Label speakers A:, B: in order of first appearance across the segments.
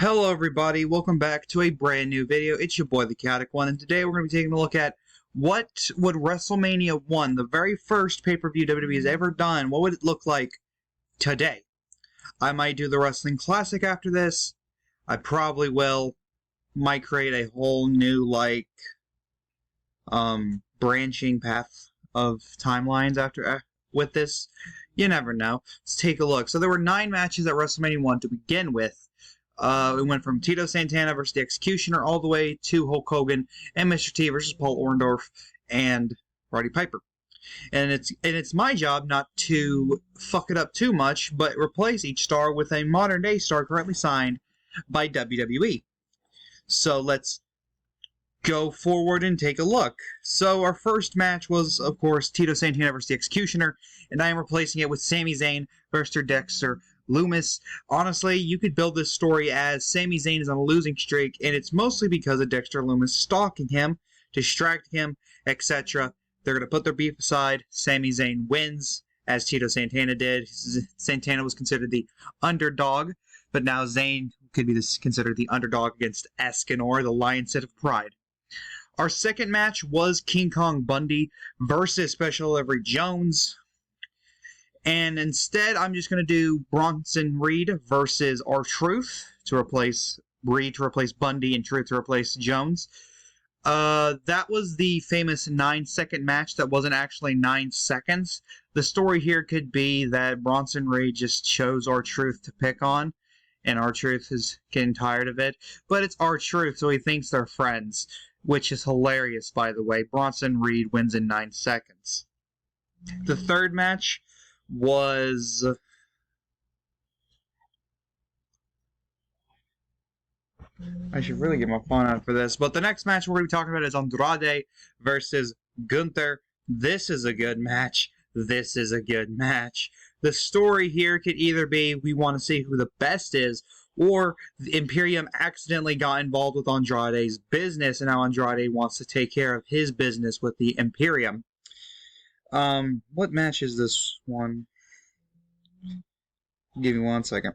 A: Hello everybody, welcome back to a brand new video. It's your boy the Chaotic One, and today we're going to be taking a look at what would WrestleMania 1, the very first pay-per-view WWE has ever done, what would it look like today? I might do the Wrestling Classic after this. I probably will. Might create a whole new, branching path of timelines after with this. You never know. Let's take a look. So there were 9 matches at WrestleMania 1 to begin with. It went from Tito Santana versus the Executioner all the way to Hulk Hogan and Mr. T versus Paul Orndorff and Roddy Piper. And it's my job not to fuck it up too much, but replace each star with a modern day star currently signed by WWE. So let's go forward and take a look. So our first match was, of course, Tito Santana versus the Executioner, and I am replacing it with Sami Zayn versus Dexter Lumis. Honestly, you could build this story as Sami Zayn is on a losing streak, and it's mostly because of Dexter Lumis stalking him, distracting him, etc. They're going to put their beef aside. Sami Zayn wins, as Tito Santana did. Santana was considered the underdog, but now Zayn could be considered the underdog against Escanor, the Lion's Head of Pride. Our second match was King Kong Bundy versus Special Delivery Jones. And instead, I'm just going to do Bronson Reed versus R-Truth to replace Reed, to replace Bundy, and Truth to replace Jones. That was the famous 9-second match that wasn't actually 9 seconds. The story here could be that Bronson Reed just chose R-Truth to pick on, and R-Truth is getting tired of it. But it's R-Truth, so he thinks they're friends, which is hilarious, by the way. Bronson Reed wins in 9 seconds. The third match was I should really get my phone out for this, but the next match we're going to be talking about is Andrade versus Gunther. This is a good match. This is a good match. The story here could either be we want to see who the best is, or the Imperium accidentally got involved with Andrade's business, and now Andrade wants to take care of his business with the Imperium. What match is this one? Give me 1 second.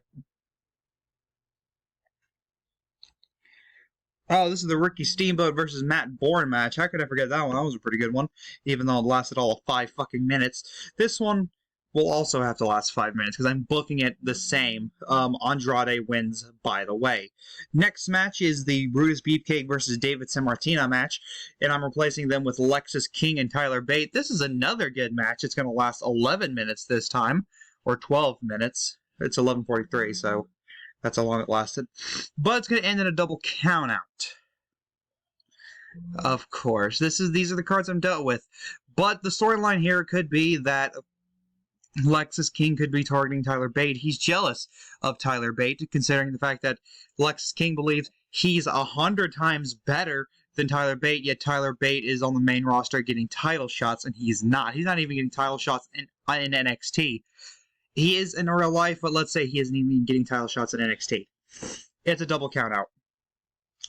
A: Oh, this is the Ricky Steamboat versus Matt Bourne match. How could I forget that one? That was a pretty good one, even though it lasted all of 5 fucking minutes. This one will also have to last 5 minutes, because I'm booking it the same. Andrade wins, by the way. Next match is the Brutus Beefcake versus David Sammartino match, and I'm replacing them with Lexis King and Tyler Bate. This is another good match. It's going to last 11 minutes this time, or 12 minutes. It's 11:43, so that's how long it lasted. But it's going to end in a double countout. Of course. These are the cards I'm dealt with. But the storyline here could be that Lexis King could be targeting Tyler Bate. He's jealous of Tyler Bate, considering the fact that Lexis King believes he's 100 times better than Tyler Bate, yet Tyler Bate is on the main roster getting title shots, and he's not. He's not even getting title shots in NXT. He is in real life, but let's say he isn't even getting title shots in NXT. It's a double count out.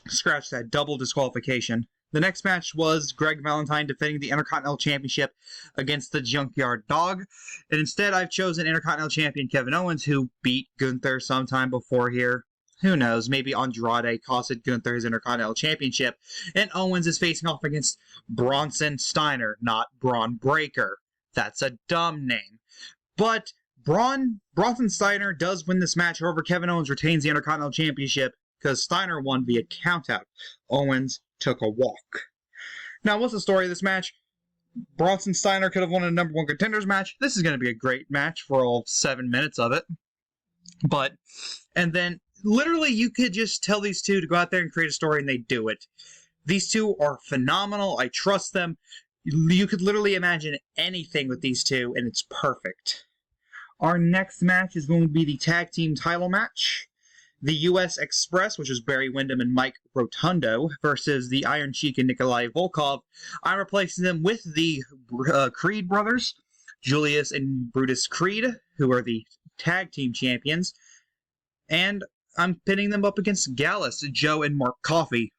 A: Scratch that. Double disqualification. The next match was Greg Valentine defending the Intercontinental Championship against the Junkyard Dog. And instead, I've chosen Intercontinental Champion Kevin Owens, who beat Gunther sometime before here. Who knows? Maybe Andrade costed Gunther his Intercontinental Championship. And Owens is facing off against Bronson Steiner, not Braun Breaker. That's a dumb name. But Bronson Steiner does win this match. However, Kevin Owens retains the Intercontinental Championship because Steiner won via countout. Owens took a walk. Now, what's the story of this match? Bronson Steiner could have won a number 1 contenders match. This is going to be a great match for all 7 minutes of it. And then, literally, you could just tell these two to go out there and create a story, and they do it. These two are phenomenal. I trust them. You could literally imagine anything with these two, and it's perfect. Our next match is going to be the tag team title match. The U.S. Express, which is Barry Windham and Mike Rotundo, versus the Iron Sheik and Nikolai Volkov. I'm replacing them with the Creed brothers, Julius and Brutus Creed, who are the tag team champions. And I'm pitting them up against Gallus, Joe, and Mark Coffey.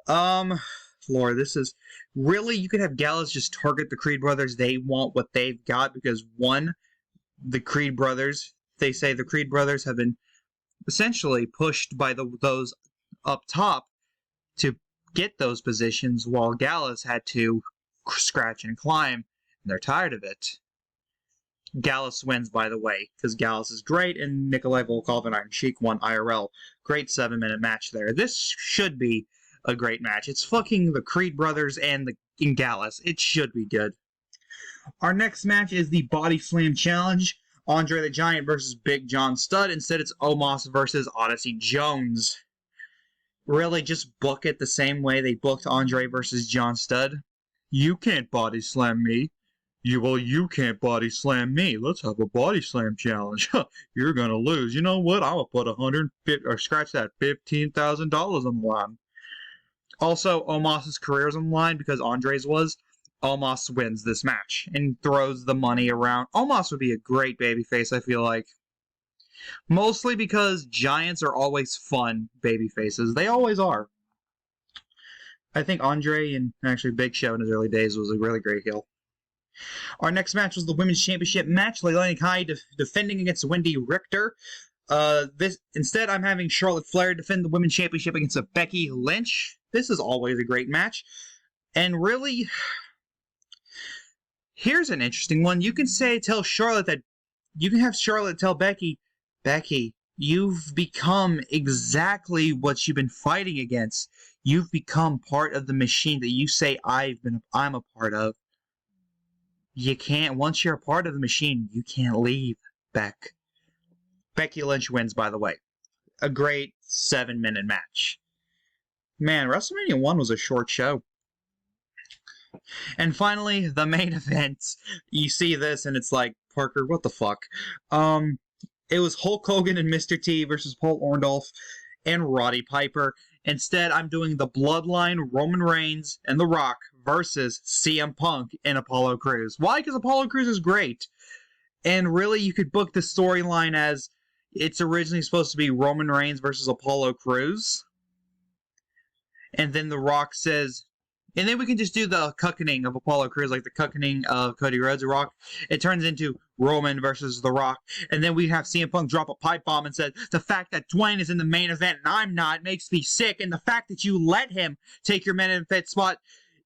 A: Lord, this is... Really, you could have Gallus just target the Creed brothers. They want what they've got because, one, the Creed brothers, they say the Creed brothers have been essentially pushed by those up top to get those positions, while Gallus had to scratch and climb, and they're tired of it. Gallus wins, by the way, because Gallus is great, and Nikolai Volkov and Iron Sheik won IRL. Great 7-minute match there. This should be a great match. It's fucking the Creed brothers and Gallus. It should be good. Our next match is the Body Slam Challenge. Andre the Giant versus Big John Studd. Instead, it's Omos versus Odyssey Jones. Really, just book it the same way they booked Andre versus John Studd. You can't body slam me. You can't body slam me. Let's have a body slam challenge. You're gonna lose. You know what? I'm gonna put $15,000 on the line. Also, Omos's career is on the line because Andre's was. Omos wins this match and throws the money around. Omos would be a great babyface, I feel like. Mostly because Giants are always fun babyfaces. They always are. I think Andre and actually Big Show in his early days was a really great heel. Our next match was the Women's Championship match. Leilani Kai defending against Wendy Richter. Instead, I'm having Charlotte Flair defend the Women's Championship against Becky Lynch. This is always a great match. And really, here's an interesting one. You can tell Charlotte that you can have Charlotte tell Becky, you've become exactly what you've been fighting against. You've become part of the machine that you say I'm a part of. You can't, once you're a part of the machine, you can't leave, Beck. Becky Lynch wins, by the way. A great 7-minute match. Man, WrestleMania 1 was a short show. And finally, the main event. You see this and it's like, Parker, what the fuck? It was Hulk Hogan and Mr. T versus Paul Orndorff and Roddy Piper. Instead, I'm doing the Bloodline, Roman Reigns, and The Rock versus CM Punk and Apollo Crews. Why? Because Apollo Crews is great. And really, you could book the storyline as it's originally supposed to be Roman Reigns versus Apollo Crews. And then The Rock says... And then we can just do the cuckening of Apollo Crews, like the cuckening of Cody Rhodes, The Rock. It turns into Roman versus The Rock. And then we have CM Punk drop a pipe bomb and said, the fact that Dwayne is in the main event and I'm not makes me sick. And the fact that you let him take your main event spot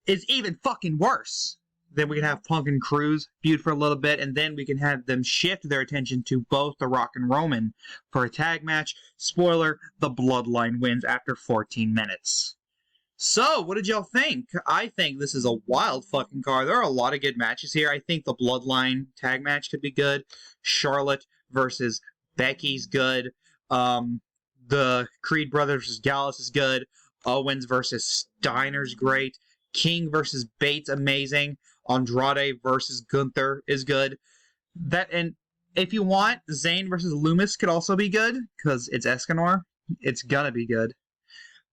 A: is even fucking worse. Then we can have Punk and Crews feud for a little bit. And then we can have them shift their attention to both The Rock and Roman for a tag match. Spoiler, the Bloodline wins after 14 minutes. So, what did y'all think? I think this is a wild fucking card. There are a lot of good matches here. I think the Bloodline tag match could be good. Charlotte versus Becky's good. The Creed brothers versus Gallus is good. Owens versus Steiner's great. King versus Bates, amazing. Andrade versus Gunther is good. And if you want, Zayn versus Loomis could also be good, because it's Escanor. It's gonna be good.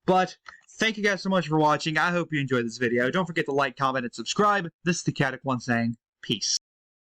A: But... thank you guys so much for watching. I hope you enjoyed this video. Don't forget to like, comment, and subscribe. This is the Caddick One saying peace.